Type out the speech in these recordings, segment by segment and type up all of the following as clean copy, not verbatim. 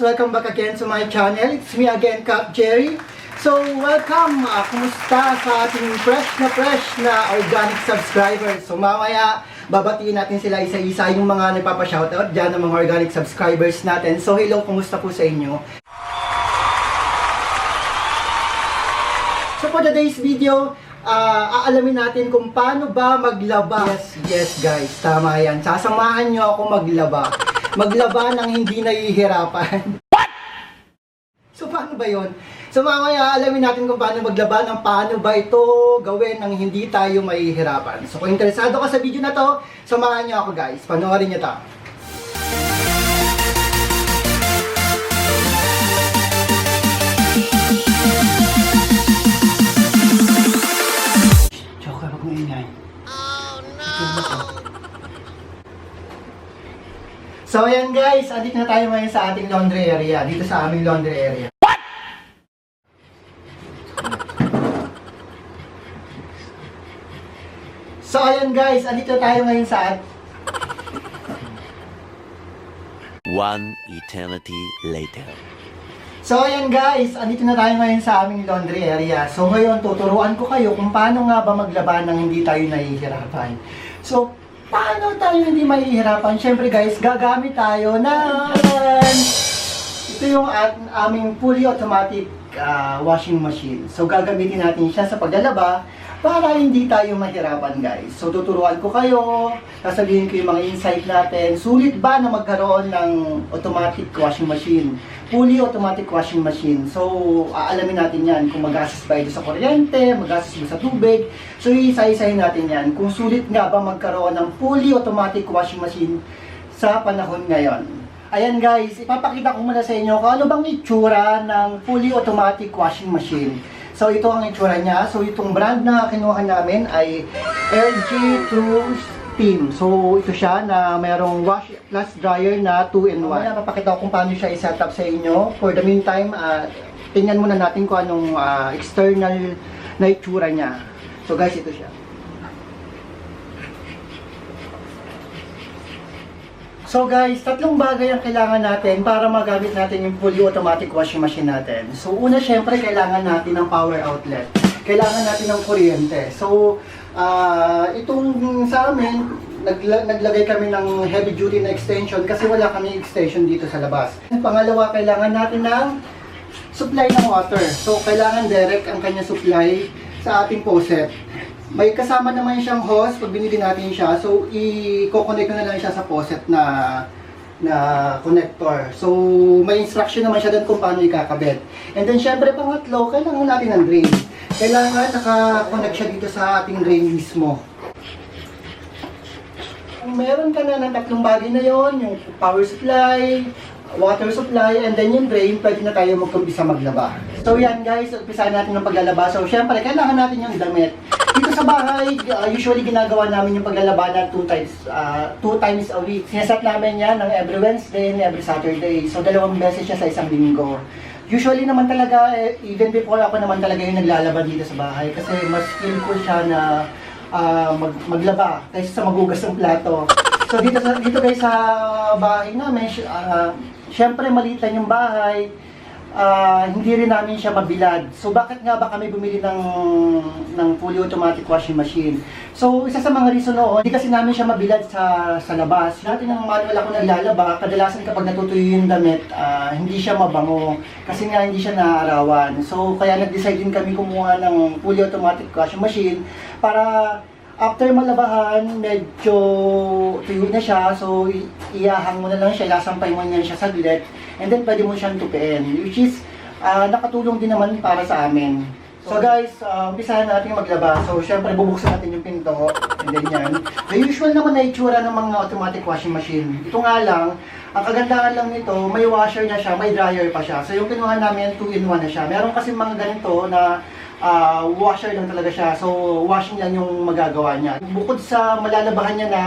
welcome back again to my channel. It's me again, Kap Jerry. So, welcome! Kumusta sa ating fresh na organic subscribers? So, mamaya, babatiin natin sila isa-isa yung mga nagpapa-shoutout dyan ng mga organic subscribers natin. So, hello, kumusta po sa inyo? So, for today's video, aalamin natin kung paano ba maglaba. Yes guys, tama yan. Sasamahan nyo ako maglaba. Maglaba ng hindi nahihirapan. What? So, paano ba yun? So, mamaya alamin natin kung paano maglaba ng paano ba ito gawin ng hindi tayo mahihirapan. So, kung interesado ka sa video na to, samahan nyo ako guys. Panoorin nyo to. So ayan guys, andito na tayo ngayon sa ating laundry area, dito sa aming laundry area. What? So ayan guys, andito na tayo ngayon sa One eternity later. So ayan guys, andito na tayo ngayon sa aming laundry area. So ngayon tuturuan ko kayo kung paano nga ba maglaba ng hindi tayo nahihirapan. So paano tayo hindi mahihirapan? Siyempre guys, gagamit tayo ng ito yung aming fully automatic washing machine. So gagamitin natin siya sa paglalaba para hindi tayo mahirapan guys. So tuturuan ko kayo, sasabihin ko yung mga insight natin. Sulit ba na magkaroon ng automatic washing machine? Fully automatic washing machine. So aalamin natin yan kung magastos ba ito sa kuryente, magastos ba sa tubig. So isa-isahin natin yan kung sulit nga ba magkaroon ng fully automatic washing machine sa panahon ngayon. Ayan guys, ipapakita ko muna sa inyo kung ano bang itsura ng fully automatic washing machine. So ito ang itsura niya. So itong brand na kinuha namin ay LG2 Steam. So ito siya na mayroong wash plus dryer na 2-in-1. Mamaya papakita ko kung paano siya i-set up sa inyo. For the meantime, tingnan muna natin kung anong external na itsura niya. So guys, ito siya. So guys, tatlong bagay ang kailangan natin para magamit natin yung fully automatic washing machine natin. So una, syempre, kailangan natin ng power outlet. Kailangan natin ng kuryente. So, itong sa amin, naglagay kami ng heavy duty na extension kasi wala kami extension dito sa labas. Pangalawa, kailangan natin ng supply ng water. So, kailangan direct ang kanya supply sa ating faucet. May kasama naman siyang hose pag binili natin siya. So, i-connect ko na lang siya sa faucet na connector. So, may instruction naman siya doon kung paano ikakabit. And then, syempre, pangatlo, kailangan natin ng drain. Kailangan naka-connect siya dito sa ating drain mismo. Kung meron ka na ng tatlong bagay na yon, yung power supply, water supply, and then yung drain, pwede na tayo mag-umpisa maglaba. So yan guys, umpisahan natin ng paglalaba. So syempre, kailangan natin yung damit. Dito sa bahay, usually ginagawa namin yung paglalaba ng 2 times a week. Sineset namin yan ng every Wednesday and every Saturday. So 2 beses siya sa isang linggo. Usually naman talaga, even before ako naman talaga yung naglalaba dito sa bahay. Kasi mas feel ko siya na maglaba kaysa sa magugas ng plato. So dito guys sa bahay namin, syempre maliit lang yung bahay. Hindi rin namin siya mabilad. So bakit nga ba kami bumili ng fully automatic washing machine? So isa sa mga reason noon, hindi kasi namin siya mabilad sa labas. Dati nang manual ako naglalaba, kadalasan kapag natutuyo yung damit, hindi siya mabango kasi nga hindi siya naaarawan. So kaya nag-decide din kami kumuha ng fully automatic washing machine para after malabahan, medyo tuyo na siya. So iahang mo na lang siya, ilasampay mo na siya saglit, and then pwede mo siyang tupiin, which is nakatulong din naman para sa amin. So guys, umpisahan natin maglaba. So syempre bubuksan natin yung pinto, and then yan. The usual naman na itsura ng mga automatic washing machine. Ito nga lang, ang kagandahan lang nito, may washer na siya, may dryer pa siya. So yung kinuha namin, 2-in-1 na siya. Meron kasi mga ganito na washer lang talaga siya. So washing lang yung magagawa niya. Bukod sa malalabahan niya na,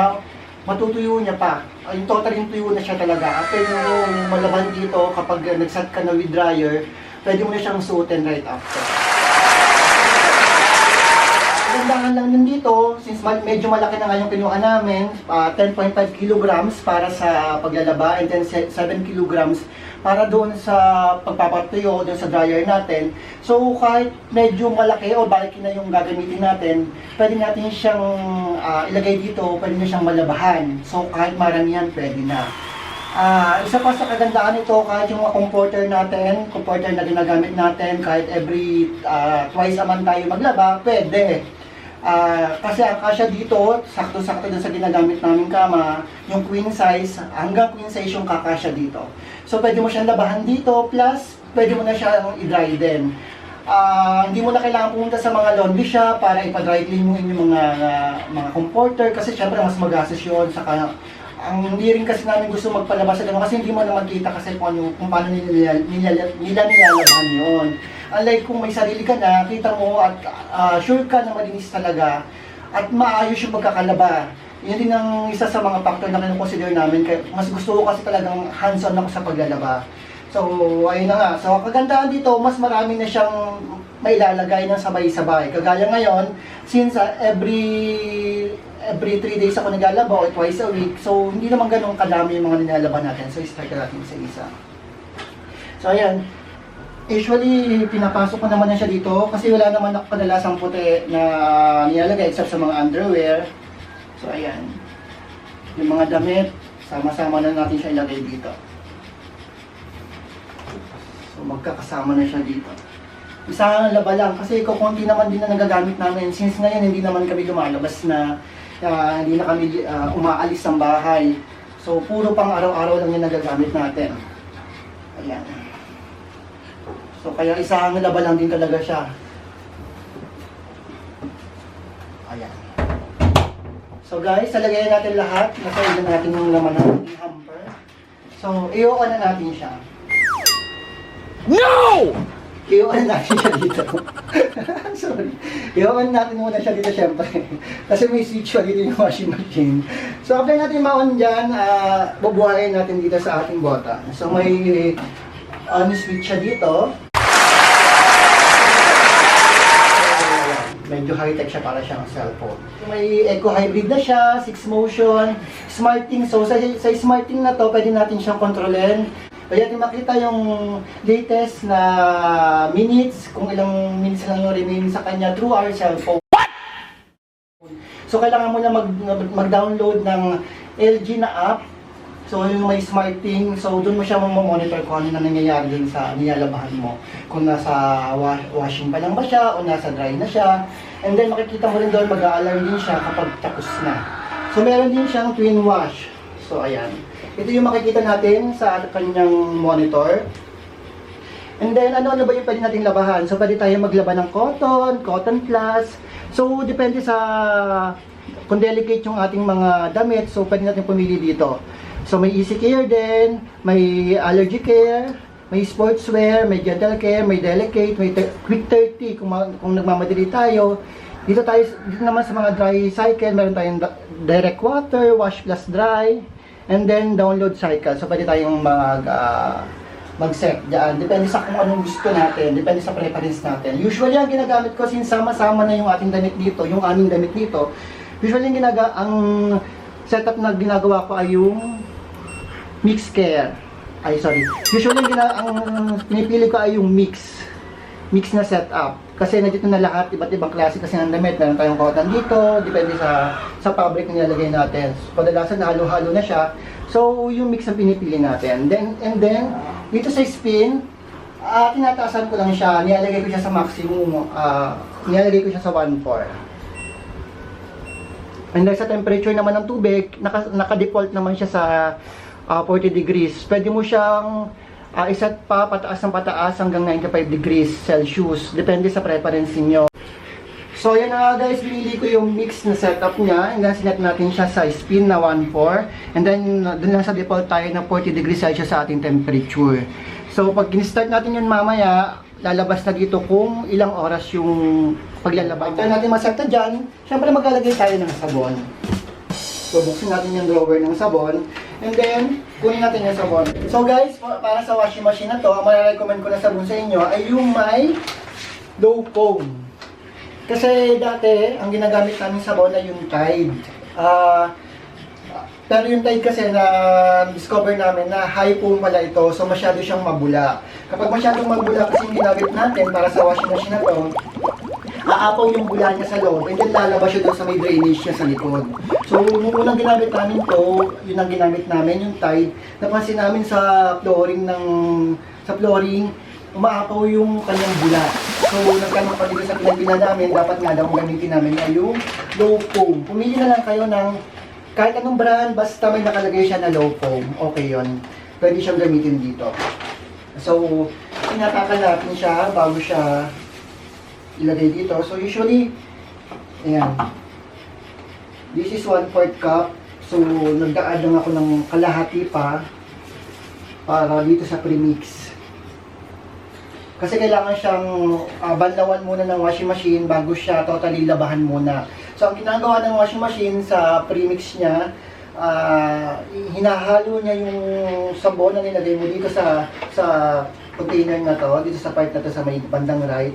matutuyo niya pa. Yung total yung tuyo na siya talaga. After yung malaban dito, kapag nag-set ka na with dryer, pwede mo na siyang suotin right after. Kagandahan kailangan lang din dito, since medyo malaki na nga yung kinuha namin, 10.5 kilograms para sa paglalaba and then 7 kilograms para doon sa pagpapatuyo, doon sa dryer natin. So kahit medyo malaki o bulky na yung gagamitin natin, pwede natin siyang ilagay dito, pwede na siyang malabahan. So kahit maramihan, pwede na. Isa pa sa kagandaan nito, kahit yung mga comforter natin, comforter na ginagamit natin, kahit every twice a month tayo maglaba, pwede. Kasi ang kasya dito, sakto-sakto dun sa ginagamit namin kama, yung queen size, hanggang queen size yung kakasya dito. So pwede mo siyang labahan dito, plus pwede mo na siyang i-dry din. Hindi mo na kailangan pumunta sa mga laundry shop para ipa-dry clean mo yung mga comforter, kasi syempre mas magastos yun, saka hindi rin kasi namin gusto magpalabas sa gano'n kasi hindi mo na magkita kasi kung paano nila nilalabahan yun. Unlike kung may sarili ka na, kita mo at sure ka na malinis talaga at maayos yung pagkakalaba. Yun din ang isa sa mga factor na kinukonsider namin. Mas gusto ko kasi talagang hands-on ako sa paglalaba. So, ayun na nga. So, kagandahan dito, mas marami na siyang may ilalagay ng sabay-sabay. Kagaya ngayon, since every 3 days ako naglalaba o twice a week. So, hindi naman ganun kadami yung mga nilalaba natin. So, start natin sa isa. So, ayan. Usually, pinapasok ko naman na siya dito kasi wala naman ako kadalasang puti na nilalagay except sa mga underwear. So, ayan. Yung mga damit, sama-sama na natin siya ilagay dito. So, magkakasama na siya dito. Isang laba lang kasi kukunti naman din na nagagamit namin. Since ngayon, hindi naman kami lumalabas na hindi na kami umaalis ng bahay. So, puro pang araw-araw lang yung nagagamit natin. Ayan. So, kaya isang laba lang din talaga siya. Ayan. So, guys, talagayan natin lahat. Nasa natin yung laman ng hamper. So, i-on na natin siya. No! I-on natin siya dito. Sorry. I-on natin muna siya dito syempre. Kasi may switch siya dito yung washing machine. So after natin ma-on dyan, bubuhayin natin dito sa ating bota. So may on switch siya dito. Medyo high-tech siya para siyang cellphone. May eco hybrid na siya, 6 motion, smarting. So sa smarting na to, pwede natin siyang kontrolin. Pwede natin makita yung latest na minutes, kung ilang minutes lang yung remain sa kanya through our cellphone. So kailangan mo na mag-download ng LG na app. So yung may smarting, so doon mo siya monitor kung ano na nangyayari din sa nilalabahan mo. Kung nasa washing pa lang ba siya o nasa dry na siya. And then makikita mo rin doon, mag-a-alarm din siya kapag tapos na. So meron din siyang twin wash. So ayan. Ito yung makikita natin sa kanyang monitor. And then, ano ba yung pwede nating labahan? So, pwede tayo maglaba ng cotton plus. So, depende sa kung delicate yung ating mga damit. So, pwede natin pumili dito. So, may easy care din, may allergy care, may sportswear, may gentle care, may delicate, may quick 30 kung nagmamadali tayo. Dito naman sa mga dry cycle, meron tayong direct water, wash plus dry. And then, download cycle. So, pwede tayong mag-set dyan. Depende sa kung anong gusto natin. Depende sa preference natin. Usually, ang ginagamit ko, since sama-sama na yung ating damit dito, yung aming damit dito, usually, ang setup na ginagawa ko ay yung mix care. Usually, ang pinipili ko ay yung mix na setup. Kasi nandito na lahat, iba't ibang klase kasi ng damit. Meron tayong cotton dito, depende sa fabric na nilalagay natin. So, kadalasan halo-halo na siya. So, yung mix ang pinipili natin. And then, dito sa spin, tinataasan ko lang siya. Nilalagay ko siya sa maximum. Nilalagay ko siya sa 1/4. And then sa temperature naman ng tubig, naka-default naman siya sa 40 degrees. Pwede mo siyang iset pa pataas ng pataas hanggang 95 degrees Celsius. Depende sa preference niyo. So, yan na guys, binili ko yung mix na setup niya. And then, sinet natin siya sa spin na 1/4. And then, dun lang sa default tayo na 40 degrees Celsius sa ating temperature. So, pag in-start natin yun mamaya, lalabas na dito kung ilang oras yung paglalaba. After natin maset na dyan, syempre maglalagay tayo ng sabon. So, buksin natin yung drawer ng sabon. And then, kunin natin yung sabon. So guys, para sa washing machine na to, ang marirecommend ko na sabon sa inyo ay yung may low foam. Kasi dati, ang ginagamit namin sabon ay yung Tide. Pero yung Tide kasi na discover namin na high foam pala ito, so masyado siyang mabula. Kapag masyadong mabula kasi yung ginamit natin para sa washing machine na to, aapaw yung bula niya sa loob and then lalabas siya doon sa may drainage niya sa likod. So, nung unang ginamit namin to, yun ang ginamit namin, yung Tide. Napansin namin sa flooring, umaapaw yung kanyang bula. So, nagtanong pa dito sa pinagbila namin, dapat nga daw gamitin namin ay yung low foam. Pumili na lang kayo ng kahit anong brand, basta may nakalagay siya na low foam. Okay yun. Pwede siyang gamitin dito. So, tinatakal natin siya bago siya ilagay dito. So, usually, ayan. This is 1/4 cup. So, nagdaan lang ako ng kalahati pa para dito sa premix. Kasi kailangan siyang banlawan muna ng washing machine bago siya totally labahan muna. So, ang ginagawa ng washing machine sa premix niya, hinahalo niya yung sabon na nilagay mo dito sa container na to, dito sa part na to sa may bandang right.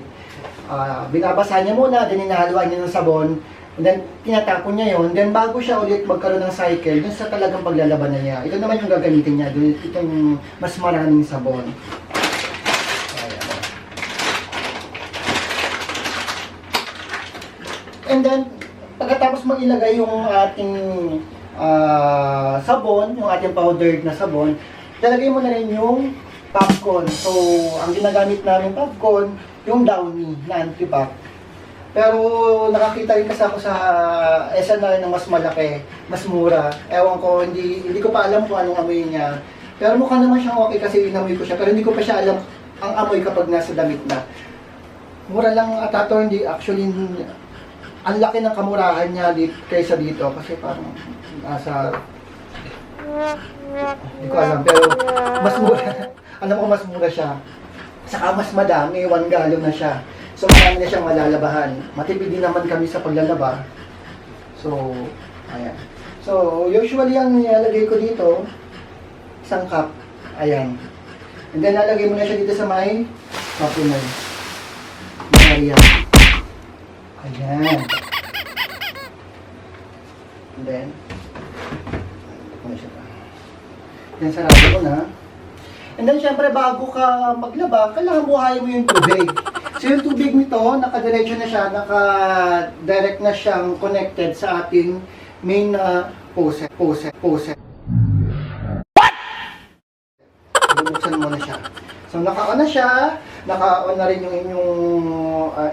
Binabasa niya muna, then hinahaluan niya ng sabon, and then tinatapon niya yon. Then bago siya ulit magkaroon ng cycle, dun sa talagang paglalaban na niya. Ito naman yung gagamitin niya, itong mas maraming sabon. And then, pagkatapos mag-ilagay yung ating sabon, yung ating powdered na sabon, lalagay mo na rin yung popcorn. So, ang ginagamit namin popcorn, yung Downy na anti-bac. Pero nakakita rin kasi ako sa SNR na mas malaki, mas mura. Ewan ko, hindi ko pa alam kung anong amoy niya. Pero mukha naman siyang okay kasi inamoy ko siya. Pero hindi ko pa siya alam ang amoy kapag nasa damit na. Mura lang at hindi actually. Ang laki ng kamurahan niya kaysa dito kasi parang nasa hindi ko alam pero mas mura. Alam ko mas mura siya. Saka mas madami, 1 galon na siya. So marami na siyang malalabahan. Matipid din naman kami sa paglalaba. So, ayan. So, usually ang nilalagay ko dito, 1 cup. Ayan. And then lalagay mo na siya dito sa may mapunay. Maria. Ayan. And then, yan, sarado ko na. And then, syempre, bago ka maglaba, kailangan buhayin mo yung tubig. So, yung tubig nito, nakadiretso na siya, naka-direct na siyang connected sa ating main faucet. What? Bubuksan mo na siya. So, naka-on na siya, naka-on na rin yung inyong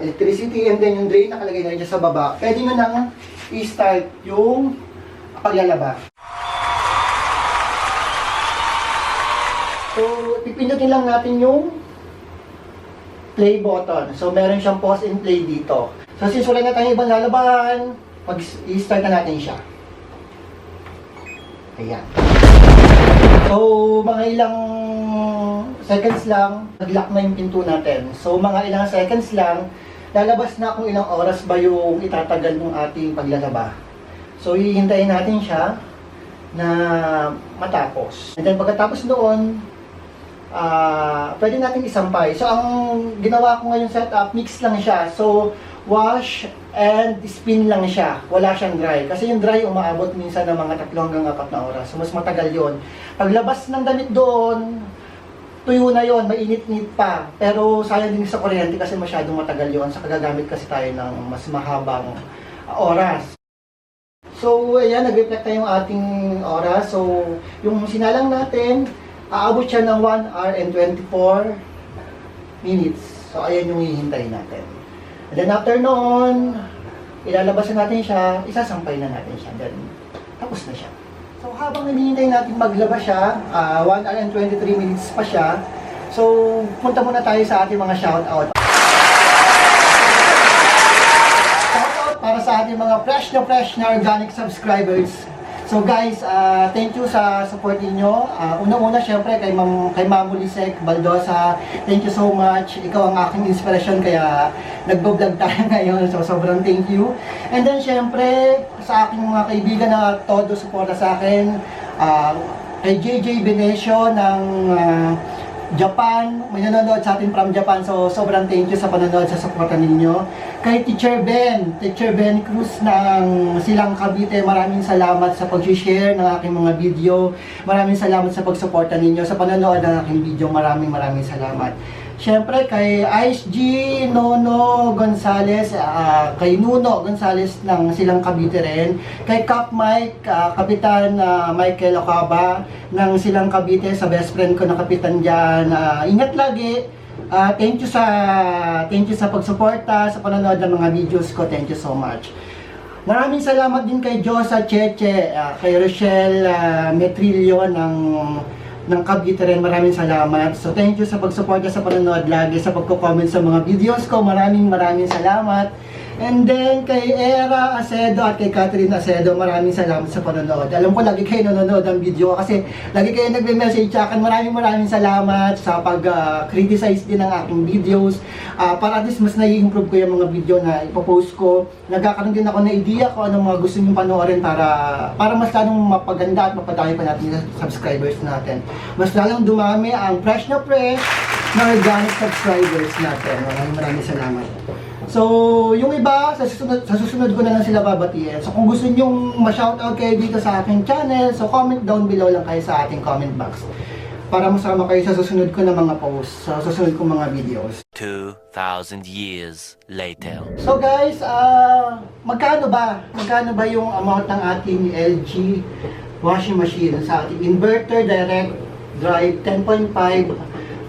electricity, and then yung drain nakalagay na rin sa baba. Pwede nyo nang i-start yung paglalaba. So, pipindutin lang natin yung play button. So, meron siyang pause and play dito. So, since wala na tayong ibang lalabahan, mag-i-start na natin siya. Ayan. So, mga ilang seconds lang, nag-lock na yung pinto natin. So, mga ilang seconds lang, lalabas na kung ilang oras ba yung itatagal ng ating paglalaba. So, hihintayin natin siya na matapos. And then, pagkatapos doon, pwede natin isampay. So, ang ginawa ko ngayon setup, mix lang siya. So, wash and spin lang siya. Wala siyang dry. Kasi yung dry, umaabot minsan ng mga 3 hanggang 4 na oras. So, mas matagal yon. Paglabas ng damit doon, tuyo na yon, mainit-init pa. Pero sayang din sa kuryente kasi masyadong matagal yon. Sa gagamit kasi tayo ng mas mahabang oras. So, ayan, nag-reflect na yung ating oras. So, yung sinalang natin, aabot siya ng 1 hour and 24 minutes. So, ayan yung hihintayin natin. And then, after noon, ilalabasan natin siya, isasampay na natin siya. Then, tapos na siya. So, habang hinihintay natin maglaba siya, 1 hour and 23 minutes pa siya. So, punta muna tayo sa ating mga shoutout. Shoutout para sa ating mga fresh na organic subscribers. So guys, thank you sa support niyo. Una-una syempre kay Ma'am Lisek Baldosa. Thank you so much. Ikaw ang aking inspirasyon kaya nagbo-vlog tayo ngayon. So sobrang thank you. And then syempre sa aking mga kaibigan na todo suporta sa akin, kay JJ Benesio ng Japan, may nanonood sa atin from Japan. So sobrang thank you sa panonood sa suporta ninyo. Kay Teacher Ben Cruz ng Silang Cavite, maraming salamat sa pag-share ng aking mga video. Maraming salamat sa pagsuporta ninyo sa panonood ng aking video. Maraming salamat. Siyempre kay Ice G, Nono Gonzales, kay Nuno Gonzales ng Silang Cavite rin, kay Kap Mike, Kapitan Michael Ocaba ng Silang Cavite, sa best friend ko na kapitan dyan. Ingat lagi. Thank you sa pagsuporta sa panonood ng mga videos ko. Thank you so much. Maraming salamat din kay Josa Cheche, kay Rochelle Metrillo ng Cavite rin. Maraming salamat. So thank you sa pagsuporta sa panonood lagi, sa pagko-comment sa mga videos ko. Maraming salamat. And then kay Era Acedo at kay Catherine Acedo, maraming salamat sa panonood. Alam ko lagi kayo nanonood ng video ko kasi lagi kayo nagme-message sa akin. Maraming salamat sa pag-criticize din ng aking videos. Para at least mas nai-improve ko yung mga video na ipopost ko. Nagkakaroon din ako na idea kung anong mga gusto nyo panoorin para mas lalong mapaganda at mapadami pa natin yung subscribers natin. Mas lalong dumami ang fresh na organic subscribers natin. Maraming salamat. So, yung iba, sa susunod ko na lang sila babatiin. So, kung gusto nyong ma-shoutout kayo dito sa aking channel, so comment down below lang kayo sa ating comment box. Para masama kayo sa susunod ko na mga posts, sa susunod kong mga videos. 2,000 years later. So guys, magkano ba yung amount ng ating LG washing machine sa ating inverter direct drive 10.5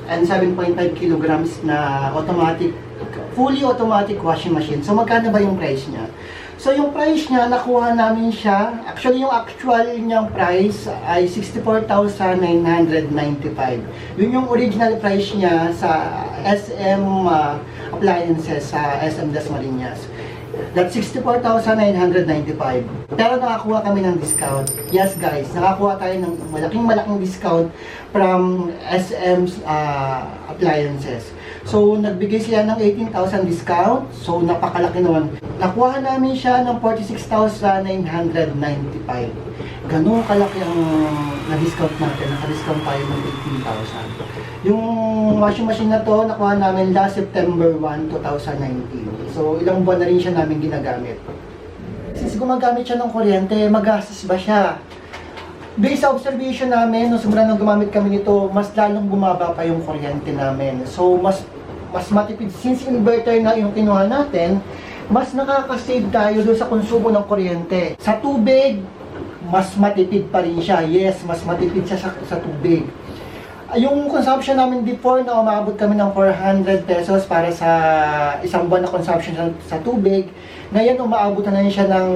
and 7.5 kilograms na fully automatic washing machine. So magkano ba yung price niya? So yung price niya, nakuha namin siya, actually yung actual niyang price ay 64,995. Yun yung original price niya sa SM Appliances sa SM Dasmariñas. That's 64,995. Pero nakakuha kami ng discount. Yes guys, nakakuha tayo ng malaking discount from SM's Appliances. So, nagbigay sila ng 18,000 discount. So, napakalaki naman. Nakuha namin siya ng 46,995. Ganun kalaki ang na-discount natin. Naka-discount tayo ng 18,000. Yung washing machine na to, nakuha namin last September 1, 2019. So, ilang buwan na rin siya namin ginagamit. Since gumagamit siya ng kuryente, magastos ba siya? Based sa observation namin, nung simula nang gumamit kami nito, mas lalong bumaba pa yung kuryente namin. So, mas matipid. Since inverter na yung kinuha natin, mas nakaka-save tayo doon sa konsumo ng kuryente. Sa tubig, mas matipid pa rin siya. Yes, mas matipid siya sa tubig. Yung consumption namin before na umabot kami ng 400 pesos para sa isang buwan na consumption sa tubig, ngayon umaabot na rin siya ng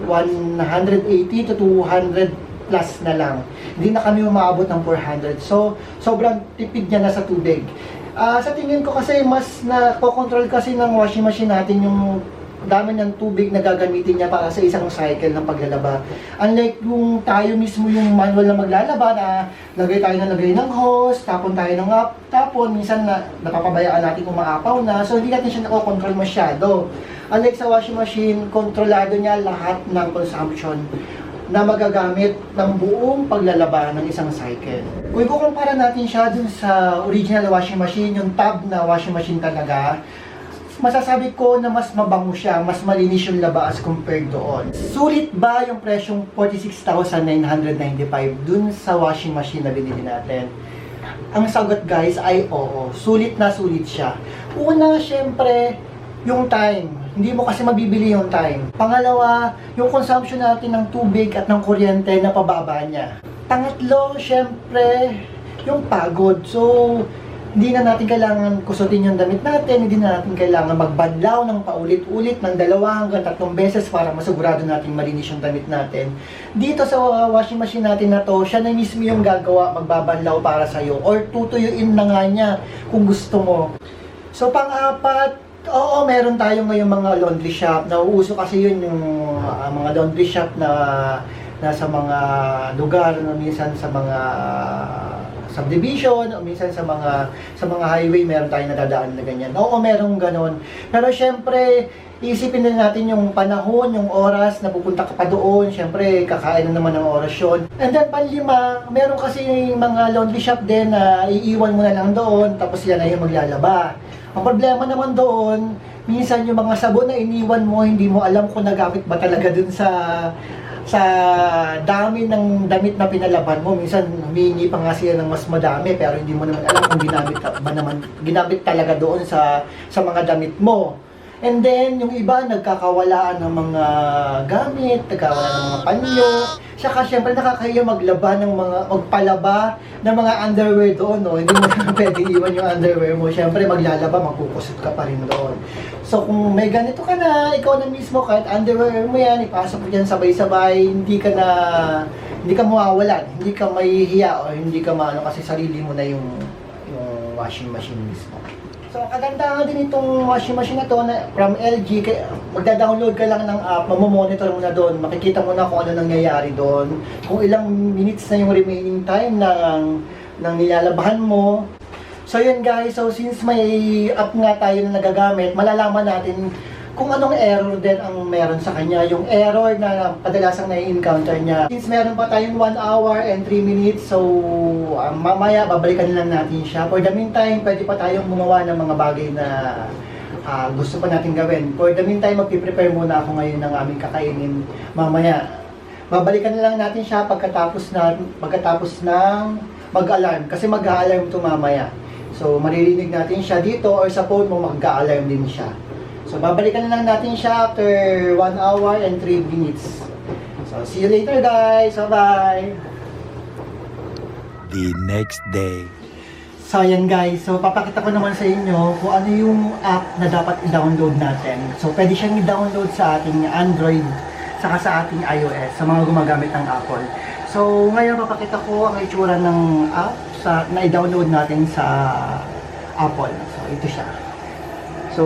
180 to 200 plus na lang. Hindi na kami umaabot ng 400. So, sobrang tipid niya na sa tubig. Sa tingin ko kasi mas na-control kasi ng washing machine natin yung dami ng tubig na gagamitin niya para sa isang cycle ng paglalaba. Unlike yung tayo mismo yung manual na maglalaba na lagay ng hose, tapon tayo ng tapon, minsan napapabayaan natin kung maapaw na, so hindi natin siya nakokontrol masyado. Unlike sa washing machine, kontrolado niya lahat ng consumption na magagamit ng buong paglalaba ng isang cycle. Kung ikukumpara natin siya dun sa original washing machine, yung tub na washing machine talaga, masasabi ko na mas mabango siya, mas malinis yung laba as compared doon. Sulit ba yung presyong 46,995 dun sa washing machine na binili natin? Ang sagot guys ay oo, sulit na sulit siya. Una, syempre, yung time. Hindi mo kasi mabibili yung time. Pangalawa, yung consumption natin ng tubig at ng kuryente na pababa niya. Pangatlo, syempre, yung pagod. So, hindi na natin kailangan kusutin yung damit natin, hindi na natin kailangan magbadlaw ng paulit-ulit ng 2 hanggang 3 beses para masigurado natin malinis yung damit natin. Dito sa washing machine natin na to, siya na mismo yung gagawa, magbabadlaw para sa'yo or tutuyuin na nga niya kung gusto mo. So, pang-apat, oo, meron tayo ngayong mga laundry shop. Nauuso kasi yun yung mga laundry shop na nasa mga lugar, no, minsan sa mga subdivision, o minsan sa mga highway, meron tayong nadadaan na ganyan. Oo, merong ganon. Pero syempre, isipin din natin yung panahon, yung oras na pupunta ka pa doon. Syempre, kakain na naman ng oras yun. And then, panlima, meron kasi mga laundry shop din na iiwan mo na lang doon, tapos sila na yung maglalaba. Ang problema naman doon, minsan yung mga sabon na iniwan mo, hindi mo alam kung nagamit ba talaga dun sa dami ng damit na pinalaban mo. Minsan humingi pa nga sila ng mas madami pero hindi mo naman alam kung ginamit talaga doon sa mga damit mo. And then, yung iba, nagkakawalaan ng mga gamit, nagkakawalaan ng mga panyo. Saka, syempre, nakakahiya magpalaba ng mga underwear doon, no? Hindi mo naman pwedeng iwan yung underwear mo. Syempre, maglalaba, magkukusot ka pa rin doon. So, kung may ganito ka na, ikaw na mismo, kahit underwear mo yan, ipasok mo yan sabay-sabay, hindi ka mawawalan, hindi ka mahihiya, o hindi ka maano, kasi sarili mo na yung washing machine mismo. So, kagandahan din itong washing machine na to na from LG, magda-download ka lang ng app, mamomonitor mo na doon, makikita mo na kung ano nangyayari doon, kung ilang minutes na yung remaining time ng nilalabahan mo. So, yun guys, so since may app nga tayo na nagagamit, malalaman natin kung anong error din ang meron sa kanya, yung error na kadalasang na-encounter niya. Since meron pa tayong 1 hour and 3 minutes, so mamaya babalikan lang natin siya. For the meantime, pwede pa tayong gumawa ng mga bagay na gusto pa natin gawin. For the meantime, magpiprepare muna ako ngayon ng aming kakainin mamaya. Babalikan na lang natin siya pagkatapos ng mag-alarm, kasi mag-a-alarm ito mamaya. So maririnig natin siya dito or sa phone mo mag-a-alarm din siya. So, babalikan na lang natin siya after 1 hour and 3 minutes. So, see you later guys. Bye-bye. The next day. So, ayan guys. So, papakita ko naman sa inyo kung ano yung app na dapat i-download natin. So, pwede siyang i-download sa ating Android saka sa ating iOS, sa mga gumagamit ng Apple. So, ngayon papakita ko ang itsura ng app na i-download natin sa Apple. So, ito siya. So,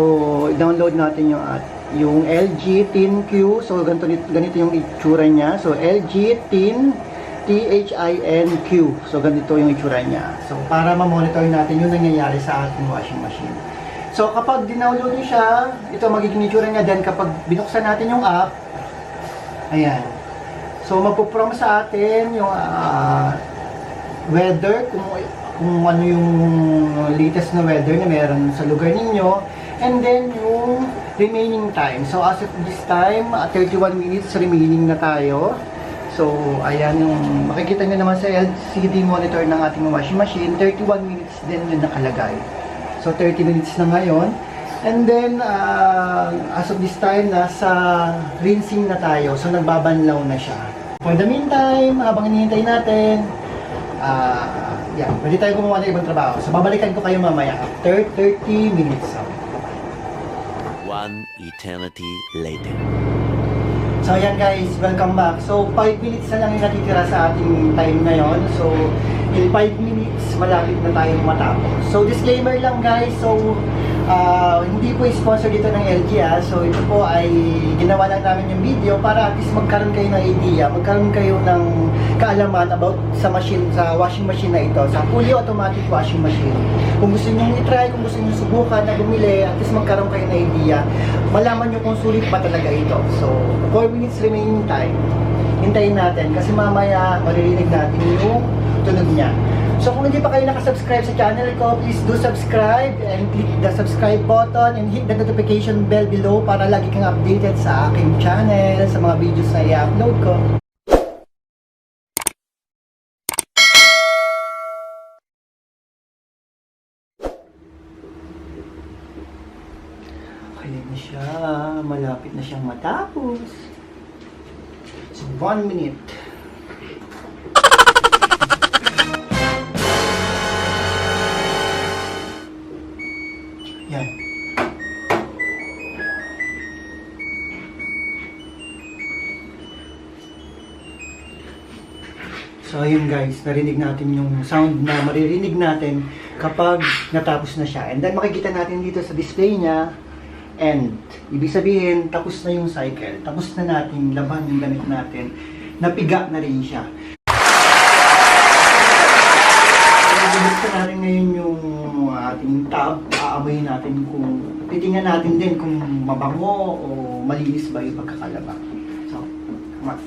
i-download natin yung LG Thin Q. So, ganito yung itsura niya. So, LG Thin THINQ. So, ganito yung itsura niya. So, para ma-monitor natin yung nangyayari sa ating washing machine. So, kapag dinownload niyo siya, ito magiging itsura niya. Then, kapag binuksan natin yung app, ayan. So, magpo-prompt sa atin yung weather, kung ano yung latest na weather na meron sa lugar ninyo. And then, yung remaining time. So, as of this time, 31 minutes remaining na tayo. So, ayan yung makikita nyo naman sa LCD monitor ng ating washing machine. 31 minutes din yung nakalagay. So, 30 minutes na ngayon. And then, as of this time, nasa rinsing na tayo. So, nagbabanlaw na siya. For the meantime, habang hinihintay natin, pwede tayo gumawa ng ibang trabaho. So, babalikan ko kayo mamaya after 30 minutes. One eternity later. So ayan guys, welcome back. So 5 minutes na lang yung natitira sa ating time ngayon. So in 5 minutes, malapit na tayong matapos. So disclaimer lang guys, so hindi po sponsor dito ng LG So ito po ay ginawa lang namin yung video para at least magkaroon kayo ng idea, magkaroon kayo ng kaalaman about sa washing machine na ito, sa fully automatic washing machine. Kung gusto niyo i-try, kung gusto niyo subukan na bumili, at least magkaroon kayo ng idea, malaman niyo kung sulit pa talaga ito. So 4 minutes remaining time. Hintayin natin kasi mamaya maririnig natin yung tunog niya. So kung hindi pa kayo nakasubscribe sa channel ko, please do subscribe and click the subscribe button and hit the notification bell below para lagi kang updated sa aking channel, sa mga videos na i-upload ko. Kaya na siya, malapit na siyang matapos. So 1 minute. Yan. So ayun guys, narinig natin yung sound na maririnig natin kapag natapos na siya. And then makikita natin dito sa display niya, end. Ibig sabihin, tapos na yung cycle. Tapos na natin laban yung gamit natin. Napiga na rin siya. Gusto natin ngayon yung ating tab, aamoyin natin kung, titingnan natin din kung mabango o malinis ba yung pagkakalaba. So, come on.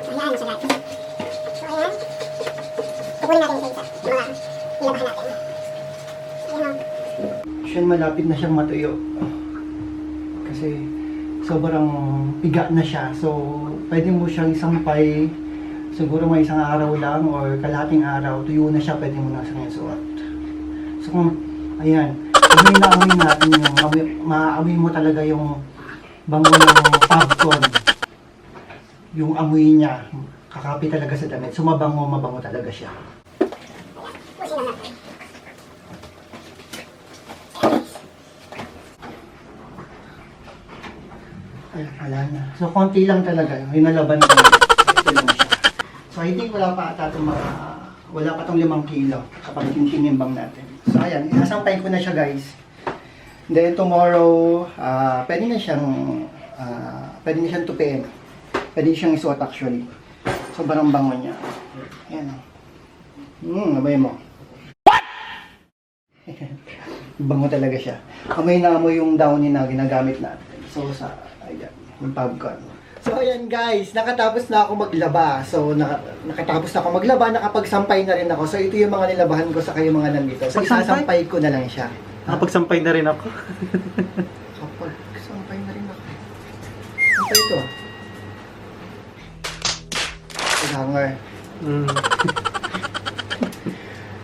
Ayan siya guys. So ayan. Kukunin natin sa isa. Mga nilabahan natin. Ayan o. Siya malapit na siyang matuyo. Kasi sobrang piga na siya. So, pwede mo siyang isampay siguro may isang araw lang or kalahating araw, tuyo na siya, pwede mo na siyang isuot. So, kung, ayan, amoy na amoy natin yung, maamoy mo talaga yung bango ng Pagcon. Yung amoy niya, kakapi talaga sa damit. So, mabango talaga siya. Ay, wala na. So, konti lang talaga. Yung nalaban ko. Ito lang siya. So, I think wala pa ata itong wala pa itong 5 kilo kapag tinimbang natin. So, ayan. Isasampay ko na siya, guys. Then, tomorrow, pwede na siyang tupiin. Pwede siyang isuot actually. Sobrang bango niya. Ayan. Abay mo. What? Bango talaga siya. Amoy na amoy yung Downy na ginagamit natin. So, ayan, yung Pagcon. So, ayan guys, nakatapos na ako maglaba. So, nakatapos na ako maglaba, nakapagsampay na rin ako. So, ito yung mga nilabahan ko sa kayo mga nandito. So, isasampay ko na lang siya. Nakapagsampay na rin ako. Nakapagsampay na rin ako. Ano ito? Hanger.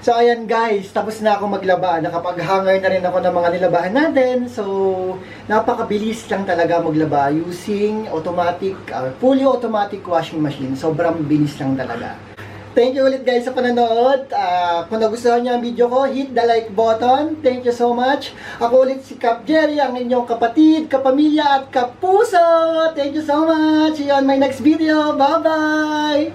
So, ayan guys, tapos na ako maglaba. Nakapag-hanger na rin ako ng mga nilabahan natin. So, napakabilis lang talaga maglaba using automatic, fully automatic washing machine. Sobrang bilis lang talaga. Thank you ulit guys sa panonood. Kung nagustuhan niyo ang video ko, hit the like button. Thank you so much. Ako ulit si Kap Jerry, ang inyong kapatid, kapamilya at kapuso. Thank you so much. See you on my next video. Bye-bye!